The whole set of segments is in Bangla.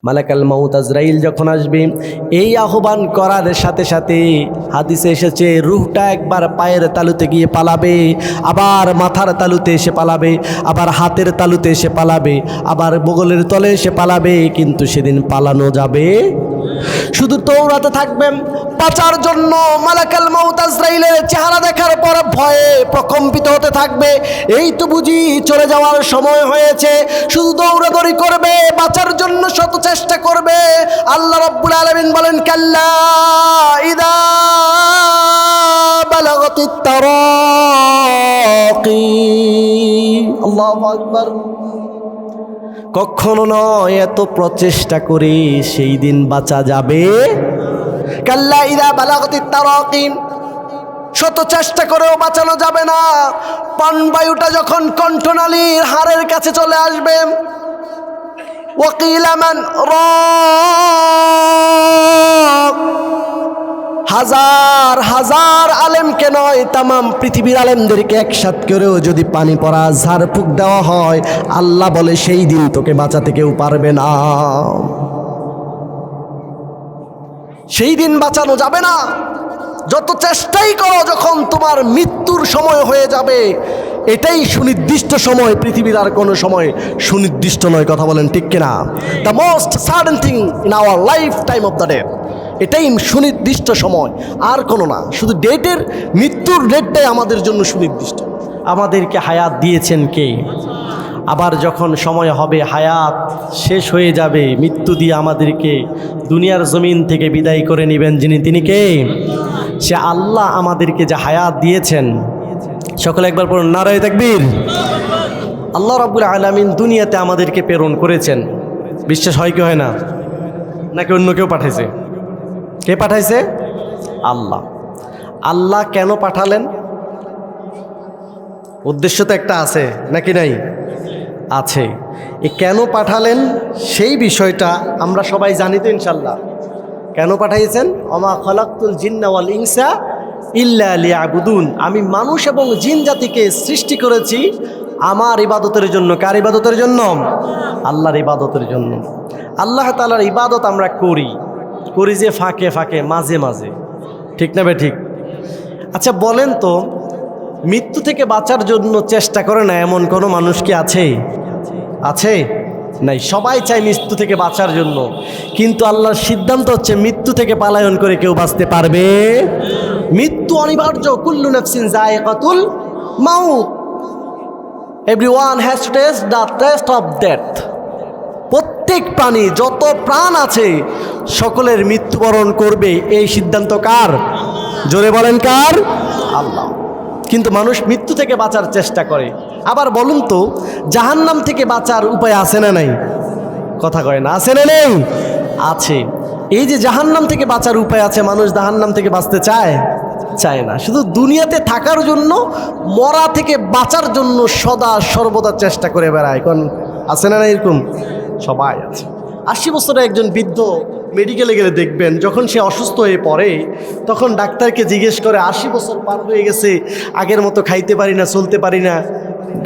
মালাকাল মাউত আজরাইল যখন আসবে, এই আহ্বান করার সাথে সাথে হাদিসে এসেছে রূহটা একবার পায়ের তালুতে গিয়ে পালাবে, আবার মাথার তালুতে এসে পালাবে, আবার হাতের তালুতে এসে পালাবে, আবার বগলের তলে এসে পালাবে, কিন্তু সেদিন পালানো যাবে শুধু দৌড়াতে থাকবেন বাঁচার জন্য। মালাকাল মাউত আজরাইলের চেহারা দেখার পর ভয়ে প্রকম্পিত হতে থাকবে, এই তো বুঝি চলে যাওয়ার সময় হয়েছে। শুধু দৌড়াদৌড়ি করবে, বাঁচার জন্য শত চেষ্টা করবে। আল্লাহ রাব্বুল আলামিন বলেন, কাল্লা ইদা বালাগাতিত তারাকি। আল্লাহু আকবার। কখনো নয়, এত প্রচেষ্টা করে সেই দিন বাঁচা যাবে। কাল্লা ইদা বালাগাতিত তারাকি, শত চেষ্টা করেও বাঁচানো যাবে না। প্রাণবায়ুটা যখন কণ্ঠনালীর হাড়ের কাছে চলে আসবে, ওয়াকিলা মান রাক, হাজার হাজার আলেমকে নয়, তামাম পৃথিবীর আলেমদেরকে একসাথ করেও যদি পানি পড়া ঝাড়ফুঁক দেওয়া হয়, আল্লাহ বলে সেই দিন তোকে বাঁচাতে কেউ পারবে না। সেই দিন বাঁচানো যাবে না। যত চেষ্টাই করো, যখন তোমার মৃত্যুর সময় হয়ে যাবে, এটাই সুনির্দিষ্ট সময়, পৃথিবীর আর কোনো সময় সুনির্দিষ্ট নয়। কথা বলেন ঠিক কিনা? The most certain thing in our life time of the day, এটাই সুনির্দিষ্ট সময়, আর কোনো না। শুধু ডেটের, মৃত্যুর ডেটটাই আমাদের জন্য সুনির্দিষ্ট। আমাদেরকে হায়াত দিয়েছেন কে? আবার যখন সময় হবে হায়াত শেষ হয়ে যাবে, মৃত্যু দিয়ে আমাদেরকে দুনিয়ার জমিন থেকে বিদায় করে নেবেন যিনি, তিনি কে? সে আল্লাহ আমাদেরকে যে হায়াত দিয়েছেন। সকলে একবার পড়ুন নারায়ে তাকবীর। আল্লাহ রাব্বুল আলামিন দুনিয়াতে আমাদেরকে প্রেরণ করেছেন। বিশ্বাস হয় কি হয় না? নাকি অন্য কেউ পাঠাইছে? কে পাঠাইছে? আল্লাহ। আল্লাহ কেন পাঠালেন? উদ্দেশ্য তো একটা আছে, নাকি নাই? আছে। এ কেন পাঠালেন সেই বিষয়টা আমরা সবাই জানি তো ইনশাল্লাহ। কেন পাঠাইছেন? ওমা খলাকতুল জিন্না ওয়াল ইনসা ইল্লা লিয়াবুদুন, আমি মানুষ এবং জিন জাতিকে সৃষ্টি করেছি আমার ইবাদতের জন্য। কার ইবাদতের জন্য? আল্লাহর ইবাদতের জন্য। আল্লাহ তাআলার ইবাদত আমরা করি যে ফাঁকে ফাঁকে, মাঝে মাঝে, ঠিক না বে ঠিক? আচ্ছা বলেন তো, মৃত্যু থেকে বাঁচার জন্য চেষ্টা করে না এমন কোনো মানুষ কি আছে? আছে? নাই। সবাই চায় মৃত্যু থেকে বাঁচার জন্য, কিন্তু আল্লাহর সিদ্ধান্ত হচ্ছে মৃত্যু থেকে পালায়ন করে কেউ বাঁচতে পারবে। মৃত্যু অনিবার্য। কুল্লু নাফসিন যায়িকাতুল মাউত, everyone has to test the test of death. প্রত্যেক প্রাণী, যত প্রাণ আছে, সকলের মৃত্যুবরণ করবে। এই সিদ্ধান্ত কার? জোরে বলেন কার? আল্লাহ। কিন্তু মানুষ মৃত্যু থেকে বাঁচার চেষ্টা করে। আবার বলুন তো, জাহান্নাম থেকে বাঁচার উপায় আছে না নাই? কথা কয় না, আছে না নেই? আছে। এই যে জাহান্নাম থেকে বাঁচার উপায় আছে, মানুষ জাহান্নাম থেকে বাঁচতে চায়? চায় না। শুধু দুনিয়াতে থাকার জন্য, মরা থেকে বাঁচার জন্য সদা সর্বদা চেষ্টা করে বেড়ায়। কোন আছে না এরকম? সবাই আছে। 80 বছরের একজন বৃদ্ধ মেডিকেলে গেলে দেখবেন, যখন সে অসুস্থ হয়ে পড়ে, তখন ডাক্তারকে জিজ্ঞেস করে, 80 বছর পার হয়ে গেছে, আগের মতো খাইতে পারি না, চলতে পারি না,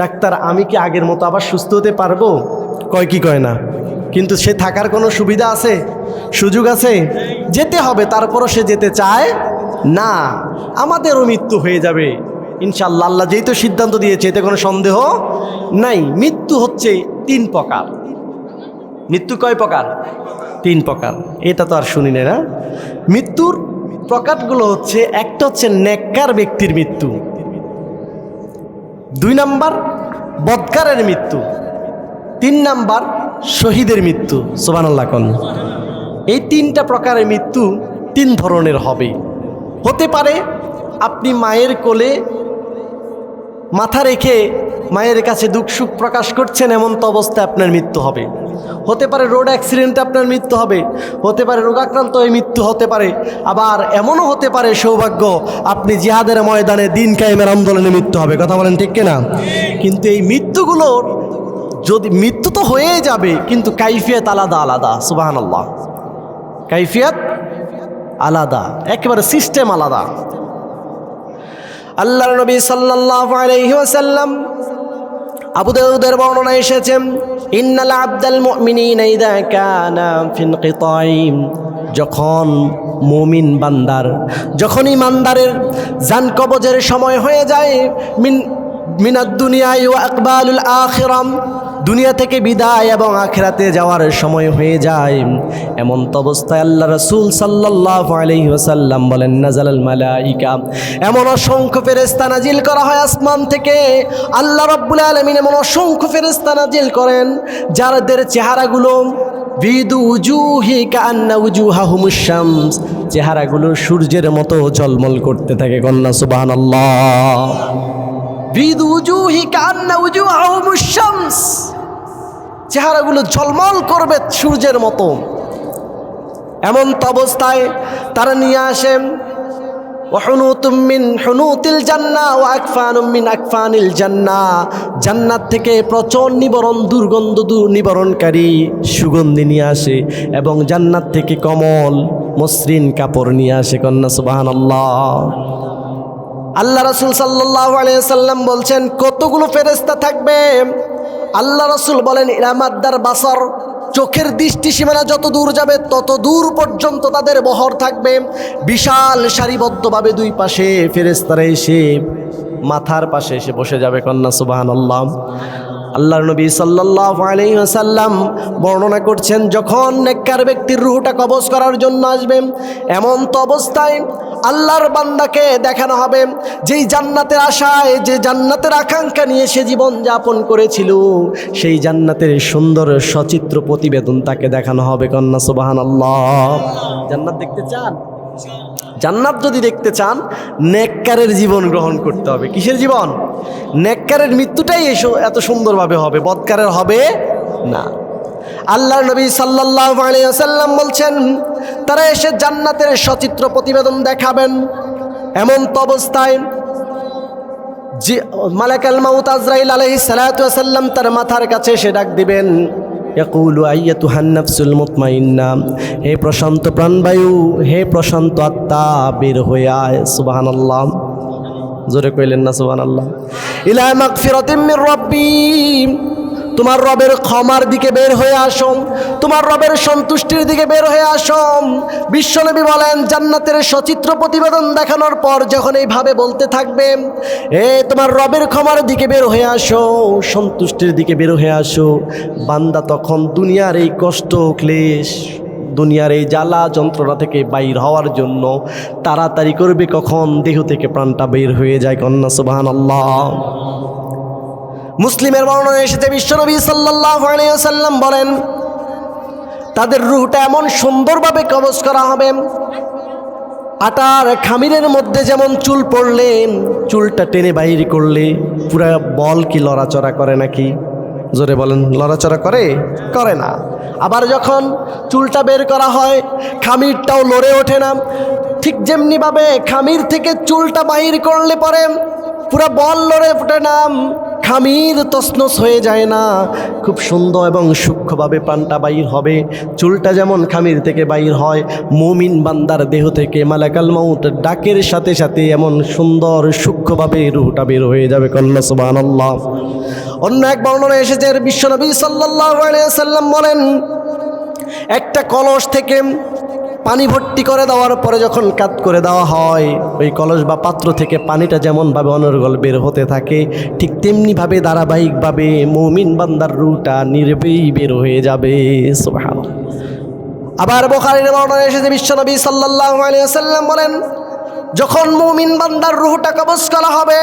ডাক্তার আমি কি আগের মতো আবার সুস্থ হতে পারবো? কয় কি কয় না। কিন্তু সে থাকার কোনো সুবিধা আছে? সুযোগ আছে? যেতে হবে, তারপরও সে যেতে চায় না। আমাদেরও মৃত্যু হয়ে যাবে ইনশাআল্লাহ। আল্লাহ যেই তো সিদ্ধান্ত দিয়েছে, এতে কোনো সন্দেহ নাই। মৃত্যু হচ্ছে 3 প্রকার। মৃত্যু কয় প্রকার? 3 প্রকার। এটা তো আর শুনি না। মৃত্যুর প্রকারগুলো হচ্ছে, একটা হচ্ছে নেককার ব্যক্তির মৃত্যু, 2 নাম্বার বদকারের মৃত্যু, 3 নাম্বার শহীদের মৃত্যু। সুবহানাল্লাহ কোন। এই 3টা প্রকারের মৃত্যু 3 ধরনের হবে। হতে পারে আপনি মায়ের কোলে মাথা রেখে মায়ের কাছে দুঃখ সুখ প্রকাশ করছেন, এমন তো অবস্থায় আপনার মৃত্যু হবে। হতে পারে রোড অ্যাক্সিডেন্টে আপনার মৃত্যু হবে। হতে পারে রোগাক্রান্ত হয়ে মৃত্যু হতে পারে। আবার এমনও হতে পারে সৌভাগ্য, আপনি জিহাদের ময়দানে দিন কায়েমের আন্দোলনে মৃত্যু হবে। কথা বলেন ঠিক কিনা? কিন্তু এই মৃত্যুগুলোর যদি, মৃত্যু তো হয়ে যাবে, কিন্তু কাইফিয়ত আলাদা আলাদা। সুবহানাল্লাহ। কাইফিয়ত আলাদা, একেবারে সিস্টেম আলাদা। আল্লাহর নবী সাল্লাল্লাহু আলাইহি ওয়াসাল্লাম আবু দাউদের বর্ণনা এসেছে, ইন্নাল আবদাল মুমিনিনা ইযা কানা ফি ইনকিতাইম, যখন মুমিন বান্দার, যখন ইমানদারের জান কবজের সময় হয়ে যায়, মিনাদ দুনিয়া ওয়া ইকবালুল আখিরাম, দুনিয়া থেকে বিদায় এবং আখিরাতে যাওয়ার সময় হয়ে যায়, এমন অবস্থায় আল্লাহ রাসূল সাল্লাল্লাহু আলাইহি ওয়াসাল্লাম বলেন, নাজালাল মালাইকা, এমন অসংখ্য ফেরেশতা নাজিল করা হয় আসমান থেকে। আল্লাহ রাব্বুল আলামিন এমন অসংখ্য ফেরেশতা নাজিল করেন যাদের চেহারাগুলো বিদু উজুহি কান্না উজুহাহুমুশ শামস, চেহারাগুলো সূর্যের মতো ঝলমল করতে থাকে। কন্যা সুবহানাল্লাহ। বিদু উজুহি কান্না উজুহাহুমুশ শামস, চেহারাগুলো ঝলমল করবে সূর্যের মতো। এমন অবস্থায় তারা নিয়ে আসেন ওয়াহুনুতুম মিন হুনুতিল জান্নাহ ওয়া আকফানুম মিন আকফানিল জান্নাহ, জান্নাত থেকে প্রচণ্ড নিবরণ, দুর্গন্ধ নিবরণকারী সুগন্ধি নিয়ে আসে এবং জান্নাত থেকে কমল মসৃণ কাপড় নিয়ে আসে। কন্যা সুবহানাল্লাহ। আল্লাহ রাসূল সাল্লাল্লাহু আলাইহি ওয়াসাল্লাম বলছেন, কতগুলো ফেরেশতা থাকবে? আল্লাহ রাসূল বলেন, ইরামাদ্দার বাসর, চোখের দৃষ্টি সীমানা যত দূর যাবে তত দূর পর্যন্ত তাদের বহর থাকবে। বিশাল সারিবদ্ধভাবে দুই পাশে ফেরেশতারা এসে মাথার পাশে এসে বসে যাবে। কন্যা সুবহানাল্লাহ। আল্লাহর নবী সাল্লাল্লাহু আলাইহি ওয়াসাল্লাম বর্ণনা করছেন, যখন নেককার ব্যক্তির রূহটা কবজ করার জন্য আসবে, এমন তো অবস্থায় আল্লাহর বান্দাকে দেখানো হবে যেই জান্নাতের আশায়, যে জান্নাতের আকাঙ্ক্ষা নিয়ে সে জীবন যাপন করেছিল, সেই জান্নাতের সুন্দর সচিত্র প্রতিবেদন তাকে দেখানো হবে। কন্যা সুবহানাল্লাহ। জান্নাত দেখতে চান? জান্নাত যদি দেখতে চান, নেককারের জীবন গ্রহণ করতে হবে। কিসের জীবন? নেককারের মৃত্যুটাই এত সুন্দরভাবে হবে, বদকারের হবে না। আল্লাহর নবী সাল্লাল্লাহু আলাইহি ওয়াসাল্লাম বলছেন, তারা এসে জান্নাতের সচিত্র প্রতিবেদন দেখাবেন। এমন অবস্থায় যে মালাকুল মাউত আজরাইল আলাইহিস সালাতু ওয়াস সালাম তার মাথার কাছে এসে ডাক দিবেন, ইয়াকুলু আইয়াতুহান নাফসুল মুতমাইন্না, হে প্রশান্ত প্রাণবায়ু, হে প্রশান্ত আত্মা, বের হয়ে আয়। সুবহানাল্লাহ। জোরে কইলেন না সুবহানাল্লাহ। ইলা মাগফিরাতিম মির রাব্বি, তোমার রবের ক্ষমার দিকে বের হয়ে আসো, তোমার রবের সন্তুষ্টির দিকে বের হয়ে আসো। বিশ্বনবী বলেন, জান্নাতের সচিত্র প্রতিবেদন দেখানোর পর যখন এইভাবে বলতে থাকবে, তোমার রবের ক্ষমার দিকে বের হয়ে আসো, সন্তুষ্টির দিকে বের হয়ে আসো, বান্দা তখন দুনিয়ার এই কষ্ট ক্লেশ, দুনিয়ার এই জ্বালা যন্ত্রণা থেকে বাইর হওয়ার জন্য তাড়াতাড়ি করবে কখন দেহ থেকে প্রাণটা বের হয়ে যায়। কন্যা সুবহানাল্লাহ। মুসলিমের বর্ণনা এসেছে, বিশ্বনবী সাল্লাল্লাহু আলাইহি ওয়াসাল্লাম বলেন, তাদের রূহটা এমন সুন্দরভাবে কবজ করা হবে, আটার খামিরের মধ্যে যেমন চুল পড়লে চুলটা টেনে বাইর করলে পুরা বল কি লড়াচড়া করে নাকি? জোরে বলেন, লড়াচড়া করে? করে না। আবার যখন চুলটা বের করা হয়, খামিরটাও লড়ে ওঠে না। ঠিক যেমনিভাবে খামির থেকে চুলটা বাহির করলে পরে পুরা বল লড়ে ওঠে না, খামির তছনছ হয়ে যায় না, খুব সুন্দর এবং সূক্ষ্মভাবে প্রাণটা বাইর হবে। চুলটা যেমন খামির থেকে বাইর হয়, মুমিন বান্দার দেহ থেকে মালাকুল মাউত ডাকের সাথে সাথে এমন সুন্দর সূক্ষ্মভাবে রূহটা বের হয়ে যাবে। কন্যা সুবহানাল্লাহ। অন্য এক বর্ণনা এসেছে, বিশ্বনবী সাল্লাল্লাহু আলাইহি ওয়াসাল্লাম বলেন, একটা কলস থেকে পানি ভর্তি করে দেওয়ার পরে যখন কাত করে দেওয়া হয়, ওই কলস বা পাত্র থেকে পানিটা যেমনভাবে অনর্গল বের হতে থাকে, ঠিক তেমনিভাবে ধারাবাহিকভাবে মুমিন বান্দার রূহটা নির্ভেই বের হয়ে যাবে। সুবহানাল্লাহ। আবার বুখারীর বর্ণনায় এসেছে, বিশ্বনবী সাল্লাল্লাহু আলাইহি ওয়াসাল্লাম বলেন, যখন মুমিন বান্দার রূহটা কবজ করা হবে,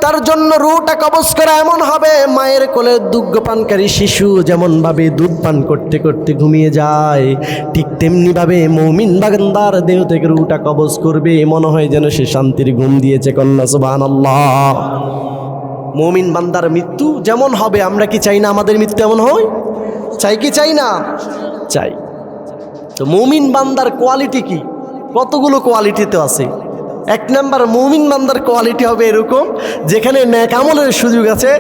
তার জন্য রূহটা কবজ করা এমন হবে, মায়ের কোলে দুগ্ধ পানকারী শিশু যেমনভাবে দুধ পান করতে করতে ঘুমিয়ে যায়, ঠিক তেমনিভাবে মুমিন বান্দার দেহ থেকে রূহটা কবজ করবে, মনে হয় যেন সে শান্তির ঘুম দিয়েছে। কন্যা সুবহানাল্লাহ। মুমিন বান্দার মৃত্যু যেমন হবে, আমরা কি চাই না আমাদের মৃত্যু এমন হয়? চাই কি চাই না? চাই। তো মুমিন বান্দার কোয়ালিটি কি? কতগুলো কোয়ালিটিতে আছে। এক নাম্বার, মুমিন বান্দার কোয়ালিটি হবে এরকম, যেখানে নেক আমলের সুযোগ আছে,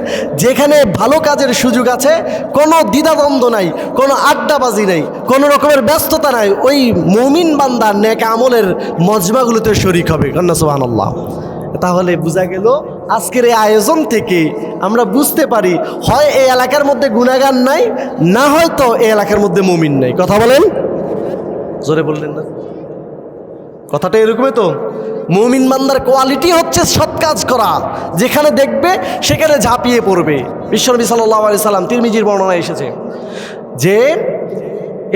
যেখানে ভালো কাজের সুযোগ আছে, কোনো দ্বিধাদ্বন্দ্ব নাই, কোনো আড্ডাবাজি নাই, কোনো রকমের ব্যস্ততা নাই, ওই মুমিন বান্দা নেক আমলের মজমাগুলোতে শরীক হবে। কন্যা সুবহানাল্লাহ। তাহলে বোঝা গেল আজকের এই আয়োজন থেকে আমরা বুঝতে পারি হয় এই এলাকার মধ্যে গুনাহগার নাই, না হয়তো এই এলাকার মধ্যে মুমিন নাই। কথা বলেন, জোরে বললেন না? কথাটা এরকমই তো। মুমিন বান্দার কোয়ালিটি হচ্ছে সৎ কাজ করা, যেখানে দেখবে সেখানে ঝাঁপিয়ে পড়বে। বিশ্বনবী সাল্লাল্লাহু আলাইহি সাল্লাম, তিরমিজির বর্ণনায় এসেছে যে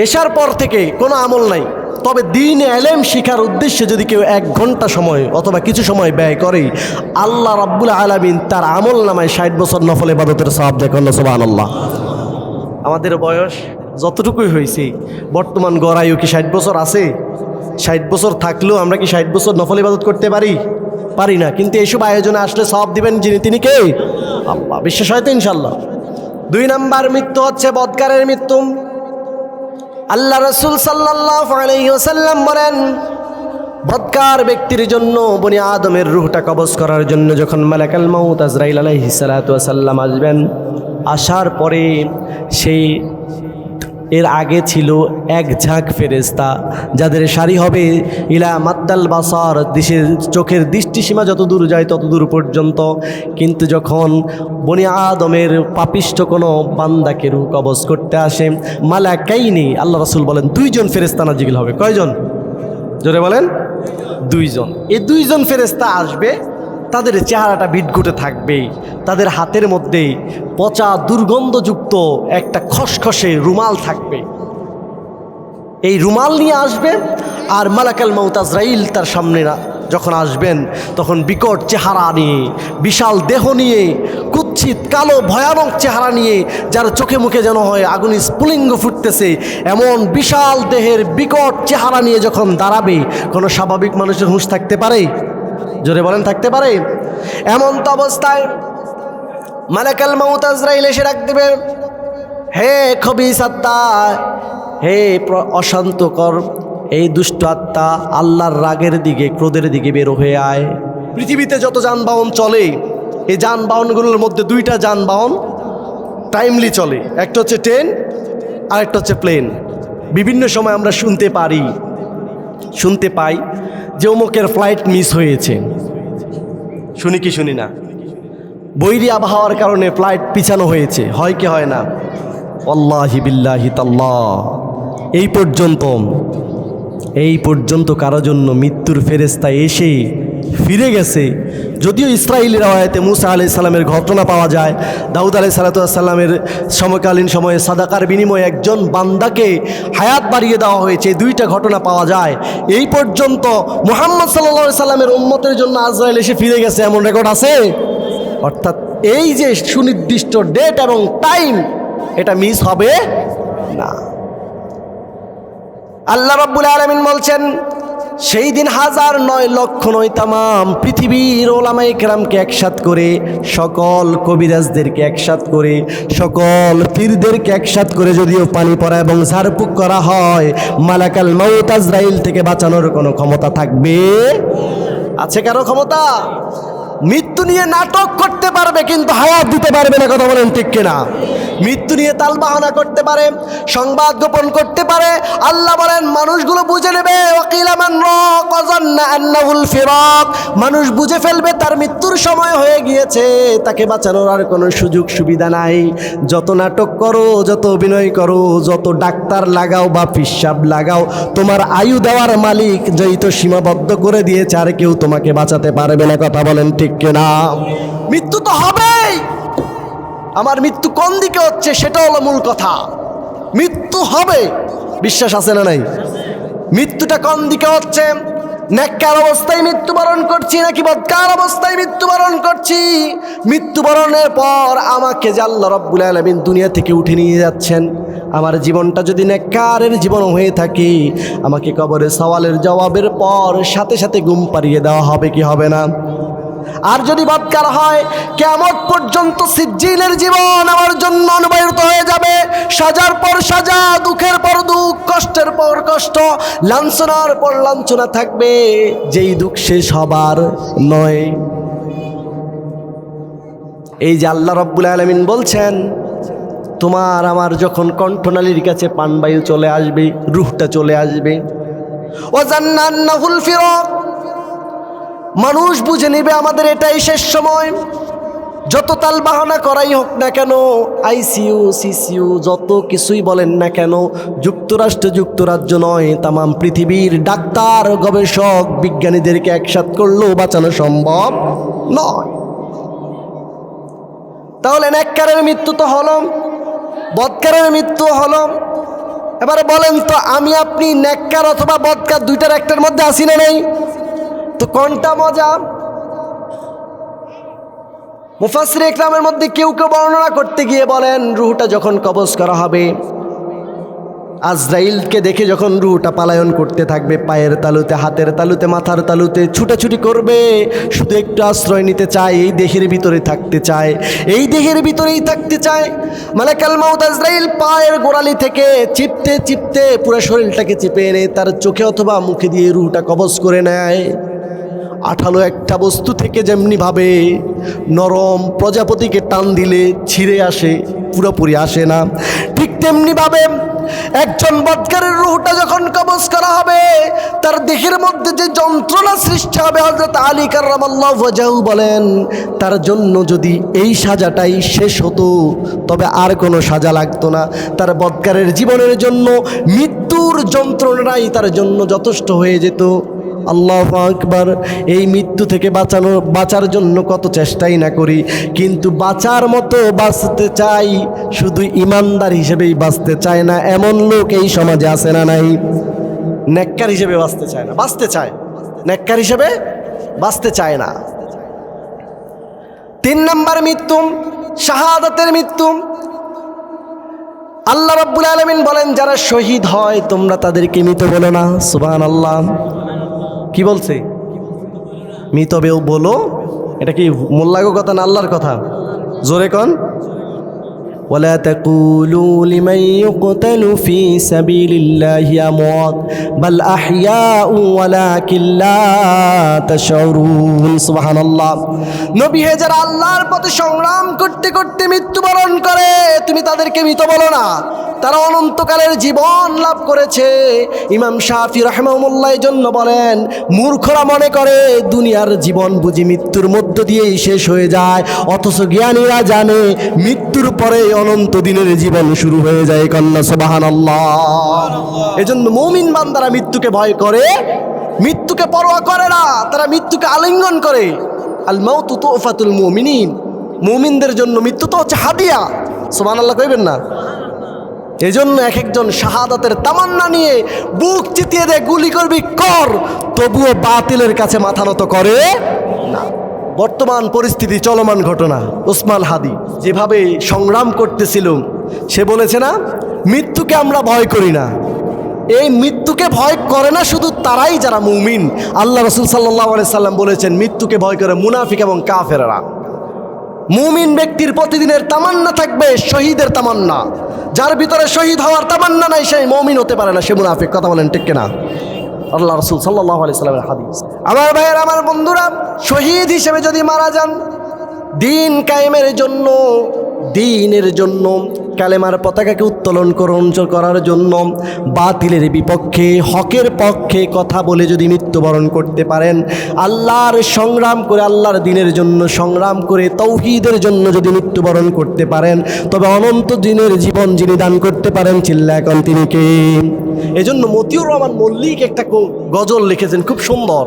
এশার পর থেকে কোনো আমল নাই, তবে দ্বীন ইলম শিখার উদ্দেশ্যে যদি কেউ 1 ঘন্টা সময় অথবা কিছু সময় ব্যয় করে, আল্লাহ রাব্বুল আলামিন তার আমল নামায় 60 বছর নফল ইবাদতের সওয়াব দেয়। সুবহানাল্লাহ। আমাদের বয়স যতটুকুই হয়েছে, বর্তমান গড়ায়ু কি 60 বছর আছে? 60 বছর থাকলেও আমরা কি 60 বছর নফল ইবাদত করতে পারি না। কিন্তু এইসব আয়োজনে আসলে সওয়াব দিবেন যিনি, তিনি কে? আল্লাহ। বিশ্বাস হয় তো ইনশাল্লাহ? 2 নাম্বার মৃত্যু হচ্ছে বদকারের মৃত্যু। আল্লাহ রাসূল সাল্লাল্লাহু আলাইহি ওয়াসাল্লাম বলেন, বদকার ব্যক্তির জন্য বনি আদমের রূহটা কবজ করার জন্য যখন মালাকুল মাউত আজরাইল আলাইহিস সালাতু ওয়াস সালাম আসবেন, আসার পরে সেই এর আগে ছিল 1 ঝাঁক ফেরেশতা, যাদের সারি হবে ইলা মাদ্দাল বাসার, চোখের দৃষ্টিসীমা যত দূর যায় তত দূর পর্যন্ত। কিন্তু যখন বনি আদমের পাপিষ্ঠ কোনো বান্দাকে রূহ কবজ করতে আসে, মালাকাইনি, আল্লাহ রাসূল বলেন 2 জন ফেরেশতা নাজিল হবে। কয়জন? জোরে বলেন। 2 জন। এই 2 জন ফেরেশতা আসবে, তাদের চেহারাটা বিটঘুটে থাকবে, তাদের হাতের মধ্যে পচা দুর্গন্ধযুক্ত একটা খসখসে রুমাল থাকবে। এই রুমাল নিয়ে আসবে, আর মালাকুল মাউত আজরাইল তার সামনে যখন আসবেন, তখন বিকট চেহারা নিয়ে, বিশাল দেহ নিয়ে, কুৎসিত কালো ভয়ানক চেহারা নিয়ে, যার চোখে মুখে যেন হয় আগুন স্ফুলিঙ্গ ফুটতেছে, এমন বিশাল দেহের বিকট চেহারা নিয়ে যখন দাঁড়াবে, কোনো স্বাভাবিক মানুষের হুঁশ থাকতে পারে? জোরে বলেন, থাকতে পারে? এমন তো অবস্থায় মালাকুল মাউত আজরাইল এসে ডাক দেবে, হে খবিস আত্মা, হে অশান্তকর, এই দুষ্ট আত্মা, আল্লাহর রাগের দিকে, ক্রোধের দিকে বের হয়ে আয়। পৃথিবীতে যত যানবাহন চলে, এই যানবাহনগুলোর মধ্যে 2টা যানবাহন টাইমলি চলে, একটা হচ্ছে ট্রেন আর একটা হচ্ছে প্লেন। বিভিন্ন সময় আমরা শুনতে পাই যে অমুকের ফ্লাইট মিস হয়েছে। শুনি কি শুনি না? বৈরী আবহাওয়ার কারণে ফ্লাইট পিছানো হয়েছে, হয় কি হয় না? ওয়াল্লাহি বিল্লাহি তাল্লাহ, এই পর্যন্ত কারো জন্য মৃত্যুর ফেরেশতা এসে ফিরে গেছে। যদিও ইসরাইলের রাওয়ায়াতে মুসা আলাইহিস সালামের ঘটনা পাওয়া যায়, দাউদ আলাইহিস সালামের সমকালীন সময়ে সাদাকার বিনিময়ে একজন বান্দাকে হায়াত বাড়িয়ে দেওয়া হয়েছে, 2টা ঘটনা পাওয়া যায়। এই পর্যন্ত মুহাম্মদ সাল্লাল্লাহু আলাইহি সাল্লামের উম্মতের জন্য আজরাইল এসে ফিরে গেছে, এমন রেকর্ড আছে? অর্থাৎ এই যে সুনির্দিষ্ট ডেট এবং টাইম, এটা মিস হবে না। আল্লাহ রাব্বুল আলামিন বলছেন, সেই দিন 1000 নয়, লক্ষ নয়, তামাম পৃথিবীর ওলামায়ে কেরামকে একসাথ করে, সকল কবিরাজদেরকে একসাথ করে, সকল পীরদেরকে একসাথ করে যদিও পানি পড়া এবং ঝাড়ফুঁক করা হয়, মালাকুল মাউত আজরাইল থেকে বাঁচানোর কোনো ক্ষমতা থাকবে? আছে কারো ক্ষমতা? মৃত্যু নিয়ে নাটক করতে পারবে, কিন্তু হায়াত দিতে পারবে না। কথা বলেন ঠিক কিনা? মৃত্যু নিয়ে তালবাহানা করতে পারে, সংবাদ গোপন করতে পারে। আল্লাহ বলেন, মানুষগুলো বুঝে নেবে, মানুষ বুঝে ফেলবে তার মৃত্যুর সময় হয়ে গিয়েছে, তাকে বাঁচানোর আর কোনো সুযোগ সুবিধা নাই। যত নাটক করো, যত অভিনয় করো, যত ডাক্তার লাগাও বা পিসাব লাগাও, তোমার আয়ু দেওয়ার মালিক যেই তো সীমাবদ্ধ করে দিয়েছে, আর কেউ তোমাকে বাঁচাতে পারবে না। কথা বলেন ঠিক কিনা? মৃত্যু তো হবেই। আমার মৃত্যু কোন দিকে হচ্ছে সেটা হলো মূল কথা। মৃত্যু হবে, বিশ্বাস আছে না নাই? মৃত্যুটা কোন দিকে হচ্ছে? নেককার অবস্থায় মৃত্যুবরণ করছি নাকি বদকার অবস্থায় মৃত্যুবরণ করছি? মৃত্যুবরণের পর আমাকে যে আল্লাহ রাব্বুল আলামিন দুনিয়া থেকে উঠে নিয়ে যাচ্ছেন, আমার জীবনটা যদি নেককারের জীবন হয়ে থাকে, আমাকে কবরে সওয়ালের জবাবের পর সাথে সাথে ঘুম পাড়িয়ে দেওয়া হবে কি হবে না? আর যদি বদকার হয়, কিয়ামত পর্যন্ত সিজ্জিলের জীবন আমার জন্য অনুবাহিত হয়ে যাবে। সাজার পর সাজা, দুঃখের পর দুঃখ, কষ্টের পর কষ্ট, লাঞ্ছনার পর লাঞ্ছনা থাকবে, যেই দুঃখ শেষ হবার নয়। এই যে আল্লাহ রাব্বুল আলামিন বলছেন, তোমার আমার যখন কণ্ঠনালীর কাছে প্রাণবায়ু চলে আসবে, রূহটা চলে আসবে, ও জান্নাতুল ফিরাক, মানুষ বুঝে নেবে আমাদের এটাই শেষ সময়। যত তালবাহানা করাই হোক না কেন, আইসিইউ সিসিইউ যত কিছুই বলেন না কেন, যুক্তরাজ্য নয়, তামাম পৃথিবীর ডাক্তার গবেষক বিজ্ঞানীদেরকে একসাথ করলেও বাঁচানো সম্ভব নয়। তাহলে নেককারের মৃত্যু তো হলো, বদকারের মৃত্যু হলো। এবারে বলেন তো, আমি আপনি নেককার অথবা বদকার দুইটার একটার মধ্যে আসি না নেই? তো কোনটা মজা? মুফাসসির ইকরামের মধ্যে কেউ কেউ বর্ণনা করতে গিয়ে বলেন, রুহটা যখন কবজ করা হবে, আজরাইলকে দেখে যখন রুহটা পালায়ন করতে থাকবে, পায়ের তালুতে, হাতের তালুতে, মাথার তালুতে ছুটাছুটি করবে, শুধু একটু আশ্রয় নিতে চায়, এই দেহের ভিতরে থাকতে চায়, এই দেহের ভিতরেই থাকতে চায়। মালাকুল মাউত আজরাইল পায়ের গোড়ালি থেকে চিপতে চিপতে পুরো শরীরটাকে চিপে এনে তার চোখে অথবা মুখে দিয়ে রুহটা কবজ করে নেয়। আঠালো একটা বস্তু থেকে যেমনিভাবে নরম প্রজাপতিকে টান দিলে ছিঁড়ে আসে, পুরোপুরি আসে না, ঠিক তেমনিভাবে একজন বদকারের রূহটা যখন কবজ করা হবে, তার দেহের মধ্যে যে যন্ত্রণা সৃষ্টি হবে, হযরত আলী কাররামাল্লাহু ওয়াজহু বলেন, তার জন্য যদি এই সাজাটাই শেষ হতো তবে আর কোনো সাজা লাগতো না। তার বদকারের জীবনের জন্য মৃত্যুর যন্ত্রণাই তার জন্য যথেষ্ট হয়ে যেত। আল্লাহু আকবার। এই মৃত্যু থেকে বাঁচার জন্য কত চেষ্টাই না করি, কিন্তু বাঁচার মতো বাঁচতে চাই, শুধু ইমানদার হিসেবেই বাঁচতে চায় না এমন লোক এই সমাজে আছে না নাই? নেককার হিসেবে বাঁচতে চায় না, বাঁচতে চায়, নেককার হিসেবে বাঁচতে চায় না। 3 নম্বর মৃত্যু, শাহাদাতের মৃত্যু। আল্লাহ রাব্বুল আলামিন বলেন, যারা শহীদ হয় তোমরা তাদেরকে মৃত বলো না। সুবহানাল্লাহ। কি বলছে? মৃত বলো। এটা কি মোল্লাগো কথা না আল্লাহর কথা? জোরে কন। ওয়ালা তাকুলু লিমান ইউকতালু ফি সাবিলিল্লাহি আমওয়াত বাল আহইয়াউ ওয়ালাকিন লা তাশউরুন। সুবহানাল্লাহ। নবী হে, যারা আল্লাহর পথে সংগ্রাম করতে করতে মৃত্যুবরণ করে তুমি তাদেরকে মৃত বলো না, তারা অনন্তকালের জীবন লাভ করেছে। ইমাম শাফি রাহিমাহুল্লাহ এই জন্য বলেন, মূর্খরা মনে করে দুনিয়ার জীবন বুঝি মৃত্যুর মধ্য দিয়েই শেষ হয়ে যায়, অথচ জ্ঞানীরা জানে মৃত্যুর পরে অনন্ত দিনের জীবন শুরু হয়ে যায়। কন্যা সুবহানাল্লাহ। এজন্য মুমিন বান্দারা মৃত্যুকে ভয় করে, মৃত্যুকে পরোয়া করে না, তারা মৃত্যুকে আলিঙ্গন করে। আল মাউতু তুফাতুল মুমিনিন, মুমিনদের জন্য মৃত্যু তো হচ্ছে হাদিয়া। সুবহানাল্লাহ কইবেন না? এজন্য এক একজন শাহাদাতের তামান্না নিয়ে বুক চিতিয়ে দেয়, গুলি করবি কর, তবুও বাতিলের কাছে মাথা নত করে না। বর্তমান পরিস্থিতি, চলমান ঘটনা, ওসমান হাদি যেভাবে সংগ্রাম করতেছিল, সে বলেছে না, মৃত্যুকে আমরা ভয় করি না। এই মৃত্যুকে ভয় করে না শুধু তারাই যারা মুমিন। আল্লাহ রাসূল সাল্লাল্লাহু আলাইহি সাল্লাম বলেছেন, মৃত্যুকে ভয় করে মুনাফিক এবং কাফেররা। মুমিন ব্যক্তির প্রতিদিনের তামান্না থাকবে শহীদের তামান্না। যার ভিতরে শহীদ হওয়ার তামান্না নাই, সেই মুমিন হতে পারে না, সে মুনাফিক। কথা বলেন ঠিক কিনা? আল্লাহ রাসূল সাল্লাল্লাহু আলাইহি সাল্লামের হাদিস। আমার ভাইয়ের, আমার বন্ধুরা, শহীদ হিসেবে যদি মারা যান, দিন কায়েমের জন্য, দিনের জন্য, কালেমার পতাকাকে উত্তোলন করার জন্য, বাতিলের বিপক্ষে হকের পক্ষে কথা বলে যদি মৃত্যুবরণ করতে পারেন, আল্লাহর সংগ্রাম করে, আল্লাহর দিনের জন্য সংগ্রাম করে, তাওহীদের জন্য যদি মৃত্যুবরণ করতে পারেন, তবে অনন্ত দিনের জীবন যিনি দান করতে পারেন, চিল্লা এখন তিনি কে? এজন্য মতিউর রহমান মল্লিক একটা গজল লিখেছেন, খুব সুন্দর,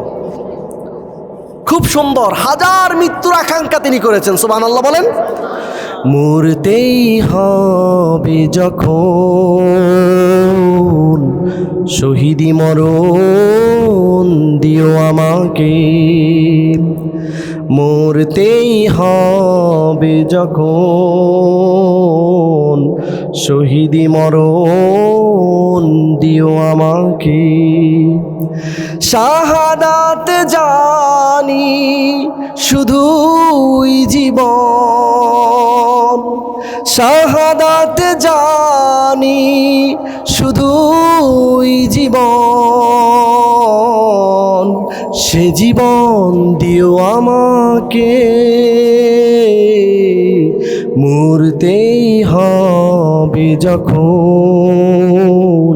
খুব সুন্দর। হাজার মৃত্যুর আকাঙ্ক্ষা তিনি করেছেন। সুবহানাল্লাহ বলেন। মরতেই হবে যখন, শহীদি মরণ দিও আমাকে। মরতেই হবে যখন, শহীদি মরণ দিও আমাকে। শাহাদাত জানি শুধুই জীবন, শাহাদাত জানি শুধুই জীবন, সে জীবন দিও আমাকে। মরতেই হবে যখন,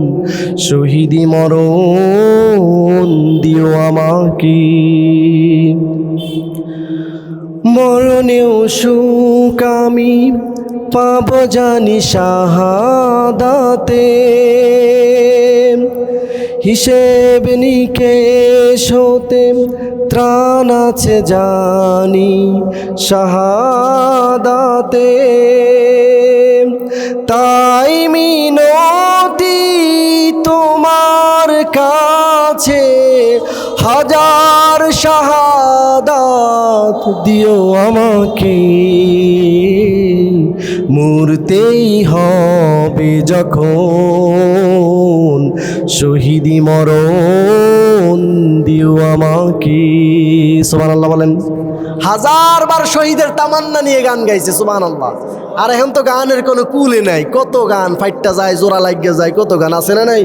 শহীদি মরণ দিও আমাকে। মরণেও সুখ আমি পাব জানি শাহাদাতে, হিসেব নিকেশ হতে ত্রাণ আছে জানি শাহাদাতে। তাই মিনতি তোমার কাছে, হাজার শাহাদাত দিও আমাকে, মরতেই হবে যখন শহীদি মরণ দিও আমাকে। সুবহানাল্লাহ বলেন। হাজারবার শহীদের তামান্না নিয়ে গান গাইছে, সুবহানাল্লাহ। আর এখন তো গানের কোনো কুলে নাই, কত গান ফাইটটা যায়, জোড়া লাগিয়ে যায়, কত গান আছে না নাই?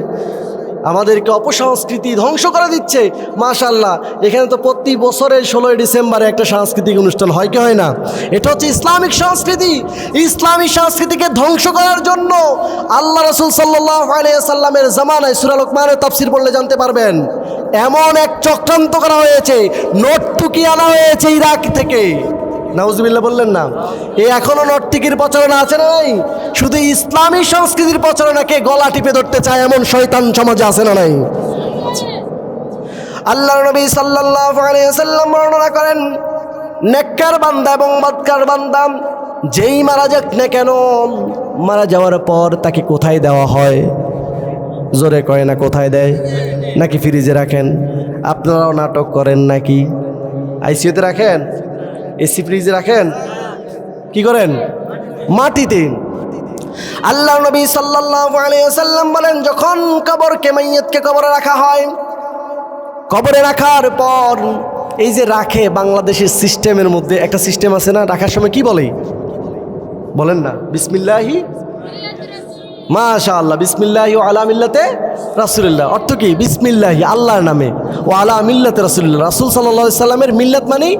আমাদেরকে অপসংস্কৃতি ধ্বংস করে দিচ্ছে। মাশাআল্লাহ, এখানে তো প্রতি বছরের 16ই ডিসেম্বরে একটা সাংস্কৃতিক অনুষ্ঠান হয় কি হয় না? এটা হচ্ছে ইসলামিক সংস্কৃতি। ইসলামী সংস্কৃতিকে ধ্বংস করার জন্য আল্লাহ রাসূল সাল্লাল্লাহু আলাইহি সাল্লামের জামানায় সূরা লোকমানের তাফসীর পড়লে জানতে পারবেন, এমন এক চক্রান্ত করা হয়েছে, নর্তকী আনা হয়েছে ইরাক থেকে। নাউজুবিল্লাহ বললেন না? এখনো নর্তকীর প্রচলন আছে না নাই? শুধু ইসলামী সংস্কৃতির প্রচলনকে গলা টিপে ধরতে চায় এমন শয়তান সমাজে আছে না নাই? আল্লাহর নবী সাল্লাল্লাহু আলাইহি ওয়াসাল্লাম বর্ণনা করেন, নেককার বান্দা এবং বদকার বান্দা যেই মারা যাক না কেন, মারা যাওয়ার পর তাকে কোথায় দেওয়া হয়? জোরে কয় না, কোথায় দেয়? নাকি ফ্রিজে রাখেন? আপনারাও নাটক করেন নাকি? আইসিইউতে রাখেন? এসি ফ্রিজে রাখেন? কি করেন? মাটিতে। আল্লাহ নবী সাল্লাল্লাহু আলাইহি ওয়াসাল্লাম বলেন, যখন কবরকে, মাইয়িতকে কবরে রাখা হয়, কবরে রাখার পর এই যে রাখে, বাংলাদেশের সিস্টেমের মধ্যে একটা সিস্টেম আছে না, রাখার সময় কি বলে? বলেন না, বিসমিল্লাহি, মাশাআল্লাহ, বিসমিল্লাহি ওয়া আলা মিল্লাতে রাসূলুল্লাহ। অর্থ কি? বিসমিল্লাহি আল্লাহর নামে, ও আলা মিল্লাতে রাসূলুল্লাহ, রাসূল সাল্লাল্লাহু আলাইহি সাল্লামের মিল্লাত মানে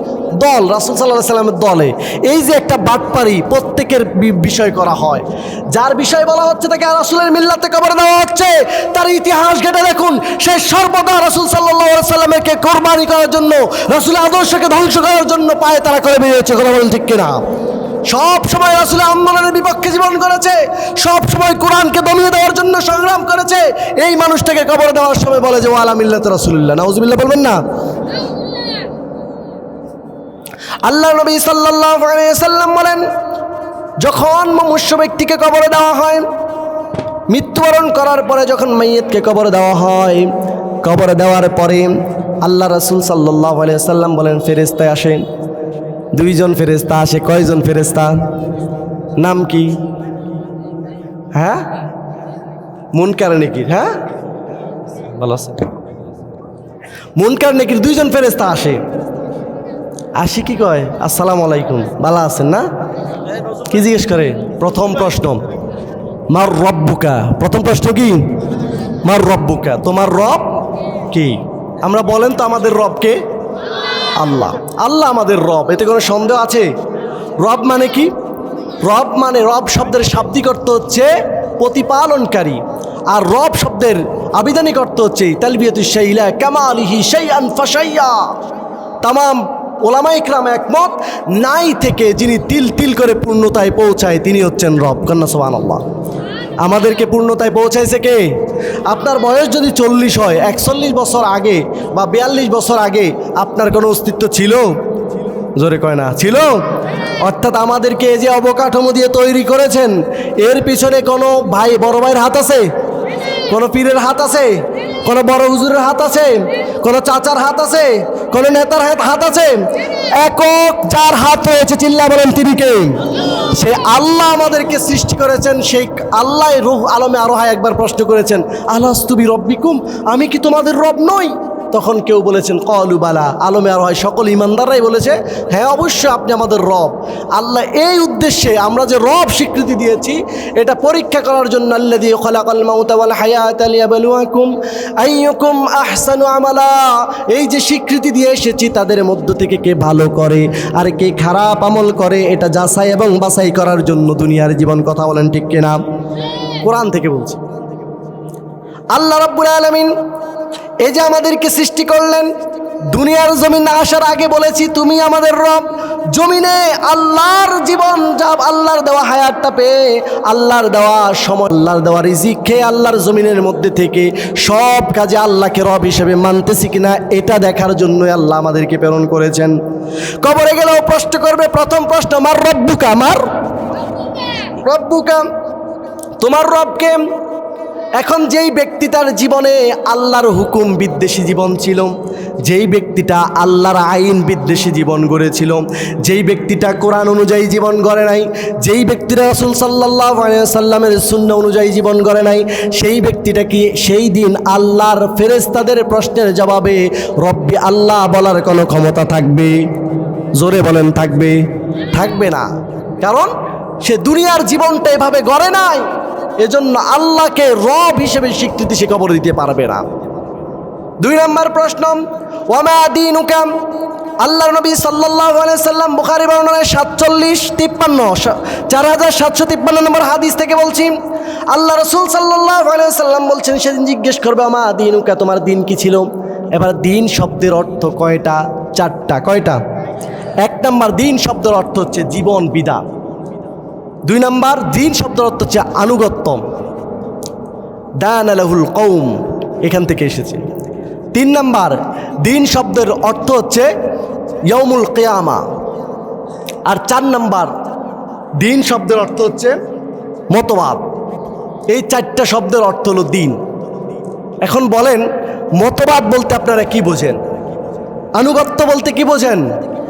দল, রাসূল সাল্লাল্লাহু আলাইহি সাল্লামের দলে। এই যে একটা বাটপারি প্রত্যেকের বিষয় করা হয়, যার বিষয় বলা হচ্ছে তাকে রাসূলের মিল্লাতে কবর দেওয়া হচ্ছে, তার ইতিহাস ঘেটে দেখুন, সে সর্বদা রাসূল সাল্লাল্লাহু আলাইহি সাল্লামকে কোরবানি করার জন্য, রাসূলের আদর্শকে ধ্বংস করার জন্য পায়ে তারা করে বেরিয়েছে। কথা বলেন ঠিক কিনা? সব সময় রাসূলের আন্দোলনের বিপক্ষে জীবন করেছে, সব সময় কোরআনকে দমিয়ে দেওয়ার জন্য সংগ্রাম করেছে। এই মানুষটাকে কবর দেওয়ার সময় বলে যে ওয়ালা মিল্লাতে রাসূলুল্লাহ। নাউজুবিল্লাহ বলবেন না? আল্লাহ নবী সাল্লাল্লাহু আলাইহি ওয়াসাল্লাম বলেন, যখন মুমূর্ষু ব্যক্তিকে কবরে দেওয়া হয়, মৃত্যুবরণ করার পরে যখন মাইয়িতকে কবরে দেওয়া হয়, কবরে দেওয়ার পরে আল্লাহ রাসূল সাল্লাল্লাহু আলাইহি ওয়াসাল্লাম বলেন, ফেরেশতা আসেন। দুইজন ফেরেশতা আসে। কয়জন ফেরেশতা? নাম কি? হ্যাঁ, মুনকার নেকির। হ্যাঁ, ভালো আছে। মুনকার নেকির দুইজন ফেরেশতা আসে। আসি কি কয়? আসসালামু আলাইকুম, ভালো আছেন না? কি জিজ্ঞেস করে? প্রথম প্রশ্ন, মার রব্বুকা। প্রথম প্রশ্ন কি? মার রব্বুকা, তোমার রব কি? আমরা বলেন তো, আমাদের রব কে? আল্লাহ। আল্লাহ আমাদের রব, এতে কোনো সন্দেহ আছে? রব মানে কি? রব মানে, রব শব্দের শাব্দিক অর্থ হচ্ছে প্রতিপালনকারী, আর রব শব্দের আবিধানিক অর্থ হচ্ছে তালবিয়াতুশ শাইলা কামালিহি শাইআন ফাশাইয়া। তামাম ওলামায়ে ইকরাম একমত, নাই থেকে যিনি তিল তিল করে পূর্ণতায় পৌঁছায় তিনি হচ্ছেন রব। কন্যা সুবহানাল্লাহ। আমাদেরকে পূর্ণতায় পৌঁছাইছে কে? আপনার বয়স যদি 40 হয়, 41 বছর আগে বা 42 বছর আগে আপনার কোনো অস্তিত্ব ছিল? জোরে কয় না, ছিল? অর্থাৎ আমাদেরকে যে অবকাঠামো দিয়ে তৈরি করেছেন, এর পিছনে কোনো ভাই, বড় ভাইয়ের হাত আছে? কোনো পীরের হাত আছে? কোনো বড় হুজুরের হাত আছে? কোনো চাচার হাত আছে? কোনো নেতার হাত আছে? একক যার হাত রয়েছে, চিল্লা বলেন তিনি কে? সে আল্লাহ আমাদেরকে সৃষ্টি করেছেন। সেই আল্লাহ রূহ আলমে আরোহায় একবার প্রশ্ন করেছেন, আলাস্তু বিরব্বিকুম, আমি কি তোমাদের রব নই? তখন কেউ বলেছেন ক্বালু বালা। আলমে আরোহায় সকল ইমানদাররাই বলেছে, হ্যাঁ অবশ্যই আপনি আমাদের রব। আল্লাহ এই উদ্দেশ্যে আমরা যে রব স্বীকৃতি দিয়েছি, এটা পরীক্ষা করার জন্য, আল্লাযী খালাকাল মাউতা ওয়াল হায়াতা লিয়াবলুয়াকুম আইয়ুকুম আহসানু আমালা, এই যে স্বীকৃতি দিয়ে এসেছি, তাদের মধ্য থেকে কে ভালো করে আর কে খারাপ আমল করে, এটা যাচাই এবং বাছাই করার জন্য দুনিয়ার জীবন। কথা বলেন ঠিক কিনা? কোরআন থেকে বলছি। আল্লাহ রাব্বুল আলামিন এই যে আমাদেরকে সৃষ্টি করলেন, দুনিয়ার জমিন আসার আগে বলেছি তুমি আমাদের রব। জমিনে আল্লাহর জীবন যা আল্লাহর দেওয়া হায়াতটা পেয়ে, আল্লাহর দেওয়া সময়, আল্লাহর দেওয়া রিজিক খেয়ে আল্লাহর জমিনের মধ্যে থেকে সব কাজে আল্লাহকে রব হিসেবে মানতেছি কিনা এটা দেখার জন্যই আল্লাহ আমাদেরকে প্রেরণ করেছেন। কবরে গেলেও প্রশ্ন করবে, প্রথম প্রশ্ন আমার রব্বুকা, আমার রব্বুকা, তোমার রবকে। এখন যেই ব্যক্তি তার জীবনে আল্লাহর হুকুম বিদ্বেষী জীবন ছিল, যেই ব্যক্তিটা আল্লাহর আইন বিদ্বেষী জীবন গড়েছিল, যেই ব্যক্তিটা কোরআন অনুযায়ী জীবন গড়ে নাই, যেই ব্যক্তিরা রাসূল সাল্লাল্লাহু আলাইহি সাল্লামের সুন্নাহ অনুযায়ী জীবন গড়ে নাই, সেই ব্যক্তিটা কি সেই দিন আল্লাহর ফেরেশতাদের প্রশ্নের জবাবে রব্বি আল্লাহ বলার কোনো ক্ষমতা থাকবে? জোরে বলেন, থাকবে? থাকবে না। কারণ সে দুনিয়ার জীবনটা এভাবে গড়ে নাই, এজন্য আল্লাহকে রব হিসেবে স্বীকৃতি সে কবর দিতে পারবে না। 2 নম্বর প্রশ্ন, ওয়ামা দীনুকা। আল্লাহর নবী সাল্লাল্লাহু আলাইহি সাল্লাম বুখারী বর্ণনায় 4753 নম্বর হাদিস থেকে বলছি, আল্লাহ রাসূল সাল্লাল্লাহু আলাইহি সাল্লাম বলছেন, সেদিন জিজ্ঞেস করবে ওয়ামা দীনুকা, তোমার দিন কি ছিল? এবার দিন শব্দের অর্থ কয়টা? 4টা। কয়টা? 1 নম্বর দিন শব্দের অর্থ হচ্ছে জীবন বিধান। 2 নম্বর দিন শব্দের অর্থ হচ্ছে আনুগত্য, দান আলাহুল কওম, এখান থেকে এসেছে। 3 নম্বর দিন শব্দের অর্থ হচ্ছে ইয়াউমুল কিয়ামা। আর 4 নম্বর দিন শব্দের অর্থ হচ্ছে মতবাদ। এই 4টা শব্দের অর্থ হলো দিন। এখন বলেন, মতবাদ বলতে আপনারা কি বোঝেন? আনুগত্য বলতে কি বোঝেন?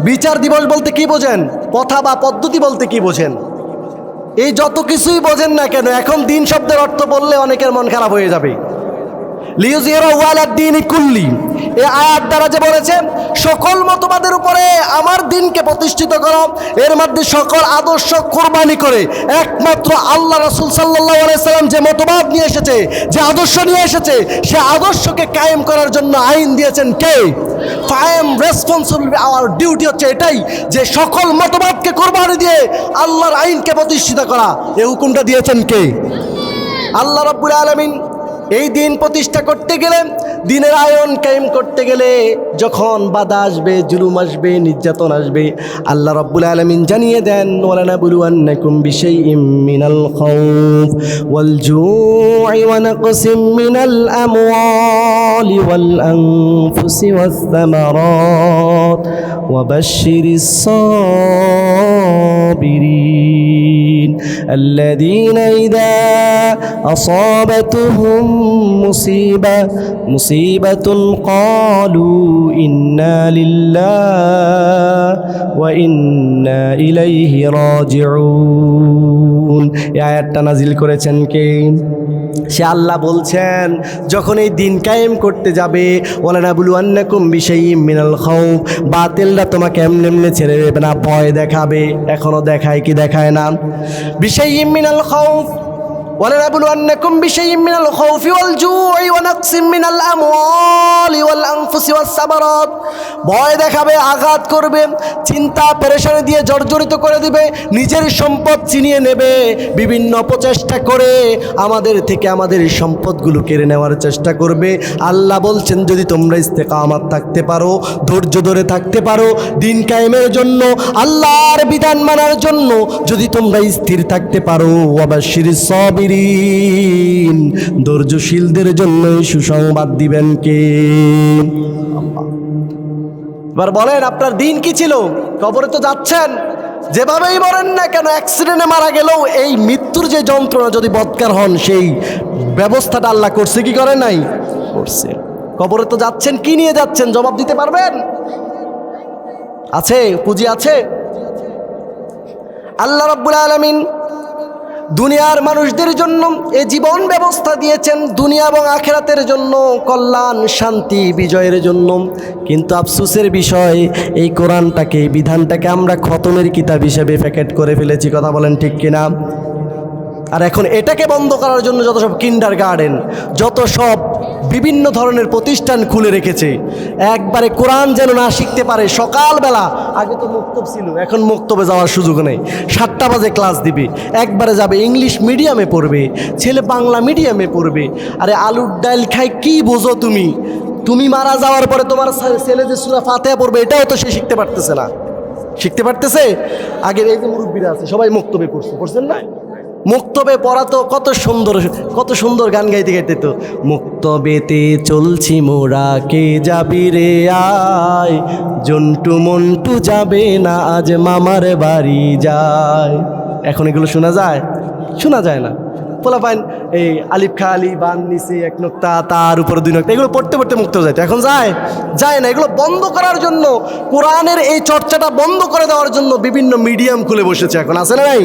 বিচার দিবস বলতে কি বোঝেন? প্রথা বা পদ্ধতি বলতে কি বোঝেন? এই যত কিছুই বোঝেন না কেন, এখন দিন শব্দের অর্থ বললে অনেকের মন খারাপ হয়ে যাবে। লিইউযহিরাহু আলাদ দীনি কুল্লি, এই আয়াত দ্বারা যে বলেছে সকল মতবাদের উপরে আমার দিনকে প্রতিষ্ঠিত করো, এর মধ্যে সকল আদর্শ কোরবানি করে একমাত্র আল্লাহ রাসূল সাল্লাল্লাহু আলাইহি সাল্লাম যে মতবাদ নিয়ে এসেছে, যে আদর্শ নিয়ে এসেছে, সে আদর্শকে কায়েম করার জন্য আইন দিয়েছেন কে? I am responsible, our duty হচ্ছে এটাই যে সকল মতবাদকে কোরবানি দিয়ে আল্লাহর আইনকে প্রতিষ্ঠিত করা। এই হুকুমটা দিয়েছেন কে? আল্লাহ রাব্বুল আলামিন। এই দিন প্রতিষ্ঠা করতে গেলে, দিনের আইন কায়েম করতে গেলে যখন বাধা আসবে, জুলুম আসবে, নির্যাতন আসবে, আল্লাহ রাব্বুল আলামিন জানিয়ে দেন, ওয়ালানাবলুওয়ান্নাকুম বিশাইইম মিনাল খাউফ ওয়াল জু'i ওয়া নাকসিম মিনাল আমওয়ালি ওয়াল আনফুসি ওয়াস সামারাত ওয়া বাশশিরিস সাবিরিন আল্লাযীনা ইযা আসাবাতুহুম মুসিবাতুন ক্বালু ইন্না লিল্লাহি ওয়া ইন্না ইলাইহি রাজিউন। এই আয়াতটা নাজিল করেছেন কে? সে আল্লাহ বলছেন, যখন এই দিন কায়েম করতে যাবে, ওয়ালানাবলুওয়ান্নাকুম বিশাইইম মিনাল খাউফ, বাতিলরা তোমাকে এমনি এমনি ছেড়ে দেবে না, ভয় দেখাবে। এখনো দেখায় কি দেখায় না? বিশাইইম মিনাল খাউফ, ওয়ালানাবলুওয়ান্নাকুম বিশাইইম মিনাল খাউফি ওয়াল জু'i ওয়া নাকসিম মিনাল আমওয়ালি ওয়াল আনফুসি ওয়াস সামারাত। ভয় দেখাবে, আঘাত করবে, চিন্তা পেরেশানি দিয়ে জর্জরিত করে দিবে, নিজের সম্পদ ছিনিয়ে নেবে, বিভিন্ন প্রচেষ্টা করে আমাদের থেকে আমাদের সম্পদগুলো কেড়ে নেওয়ার চেষ্টা করবে। আল্লাহ বলছেন, যদি তোমরা ইস্তেকামাত থাকতে পারো, ধৈর্য ধরে থাকতে পারো, দিন কায়েমের জন্য, আল্লাহর বিধান মানার জন্য যদি তোমরা স্থির থাকতে পারো, ওয়াবাশশিরিস সাবিরিন, ধৈর্যশীলদের জন্য সুসংবাদ দিবেন কে? এবার বলেন, আপনার দিন কি ছিল? কবরে তো যাচ্ছেন, যেভাবেই মরেন না কেন, অ্যাক্সিডেন্টে মারা গেলেও এই মৃত্যুর যে যন্ত্রণা, যদি বদকার হন, সেই ব্যবস্থাটা আল্লাহ করছে কি করে নাই? করছে। কবরে তো যাচ্ছেন, কি নিয়ে যাচ্ছেন জবাব দিতে পারবেন? আছে? পুঁজি আছে? আল্লাহ রাব্বুল আলামিন দুনিয়ার মানুষদের জন্য এই জীবন ব্যবস্থা দিয়েছেন, দুনিয়া এবং আখিরাতের জন্য, কল্যাণ, শান্তি, বিজয়ের জন্য। কিন্তু আফসোসের বিষয়, এই কোরআনটাকে, এই বিধানটাকে আমরা খতমের কিতাব হিসেবে প্যাকেট করে ফেলেছি। কথা বলেন ঠিক কিনা? আর এখন এটাকে বন্ধ করার জন্য যত সব কিন্ডারগার্টেন, যত সব বিভিন্ন ধরনের প্রতিষ্ঠান খুলে রেখেছে, একবারে কোরআন যেন না শিখতে পারে। সকালবেলা, আগে তো মুক্তব ছিল, এখন মুক্তবে যাওয়ার সুযোগ নেই, 7টা বাজে ক্লাস দিবে, একবারে যাবে ইংলিশ মিডিয়ামে পড়বে, ছেলে বাংলা মিডিয়ামে পড়বে। আরে আলুর ডাল খাই কি বোঝো তুমি? তুমি মারা যাওয়ার পরে তোমার ছেলে যে সূরা ফাতিহা পড়বে এটাও তো সে শিখতে পারতেছে না। শিখতে পারতেছে? আগের এই যে মুরব্বীরা আছে সবাই মুক্তবে পড়ছেন না? মুক্তবে পড়া তো কত সুন্দর গান গাইতে গাইতে তো মুক্তবেতে চলছি মোরা কে যাবি রে আয়, জন্টু মন্টু যাবে না আজ মামার বাড়ি যায়। এখন এগুলো শোনা যায়? শোনা যায় না। পোলাপাইন এই আলিফ খা আলি বান নিচে এক নোক্তা তার উপরে দুই নোক্তা এগুলো পড়তে পড়তে মুক্ত যায়। এখন যায় না। এগুলো বন্ধ করার জন্য, কোরআনের এই চর্চাটা বন্ধ করে দেওয়ার জন্য বিভিন্ন মিডিয়াম খুলে বসেছে এখন, আছে না নাই?